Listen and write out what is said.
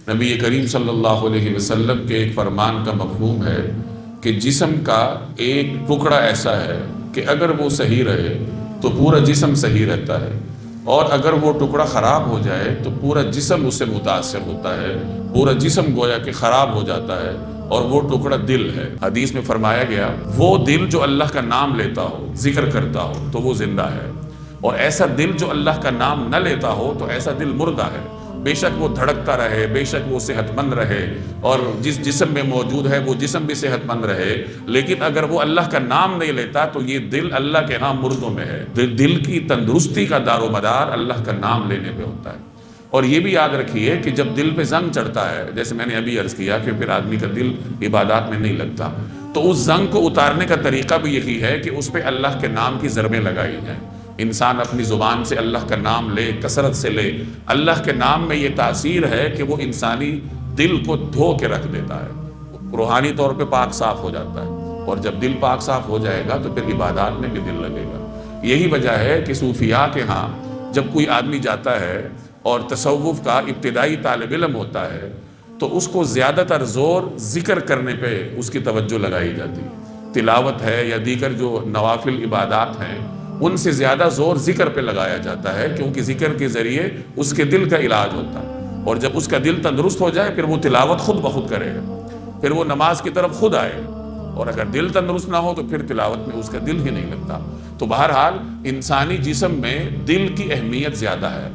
نبی کریم صلی اللہ علیہ وسلم کے ایک فرمان کا مفہوم ہے کہ جسم کا ایک ٹکڑا ایسا ہے کہ اگر وہ صحیح رہے تو پورا جسم صحیح رہتا ہے، اور اگر وہ ٹکڑا خراب ہو جائے تو پورا جسم اس سے متاثر ہوتا ہے، پورا جسم گویا کہ خراب ہو جاتا ہے، اور وہ ٹکڑا دل ہے۔ حدیث میں فرمایا گیا وہ دل جو اللہ کا نام لیتا ہو، ذکر کرتا ہو تو وہ زندہ ہے، اور ایسا دل جو اللہ کا نام نہ لیتا ہو تو ایسا دل مردہ ہے۔ بے شک وہ دھڑکتا رہے، بے شک وہ صحت مند رہے، اور جس جسم میں موجود ہے وہ جسم بھی صحت مند رہے، لیکن اگر وہ اللہ کا نام نہیں لیتا تو یہ دل اللہ کے ہاں مردوں میں ہے۔ دل کی تندرستی کا دار و مدار اللہ کا نام لینے پہ ہوتا ہے۔ اور یہ بھی یاد رکھیے کہ جب دل پہ زنگ چڑھتا ہے، جیسے میں نے ابھی عرض کیا کہ پھر آدمی کا دل عبادات میں نہیں لگتا، تو اس زنگ کو اتارنے کا طریقہ بھی یہی ہے کہ اس پہ اللہ کے نام کی ضربیں لگائی جائیں۔ انسان اپنی زبان سے اللہ کا نام لے، کثرت سے لے۔ اللہ کے نام میں یہ تاثیر ہے کہ وہ انسانی دل کو دھو کے رکھ دیتا ہے، روحانی طور پہ پاک صاف ہو جاتا ہے، اور جب دل پاک صاف ہو جائے گا تو پھر عبادات میں بھی دل لگے گا۔ یہی وجہ ہے کہ صوفیاء کے ہاں جب کوئی آدمی جاتا ہے اور تصوف کا ابتدائی طالب علم ہوتا ہے تو اس کو زیادہ تر زور ذکر کرنے پہ اس کی توجہ لگائی جاتی ہے۔ تلاوت ہے یا دیگر جو نوافل عبادات ہیں ان سے زیادہ زور ذکر پہ لگایا جاتا ہے، کیونکہ ذکر کے ذریعے اس کے دل کا علاج ہوتا ہے، اور جب اس کا دل تندرست ہو جائے پھر وہ تلاوت خود بخود کرے گا، پھر وہ نماز کی طرف خود آئے گا، اور اگر دل تندرست نہ ہو تو پھر تلاوت میں اس کا دل ہی نہیں لگتا۔ تو بہرحال انسانی جسم میں دل کی اہمیت زیادہ ہے۔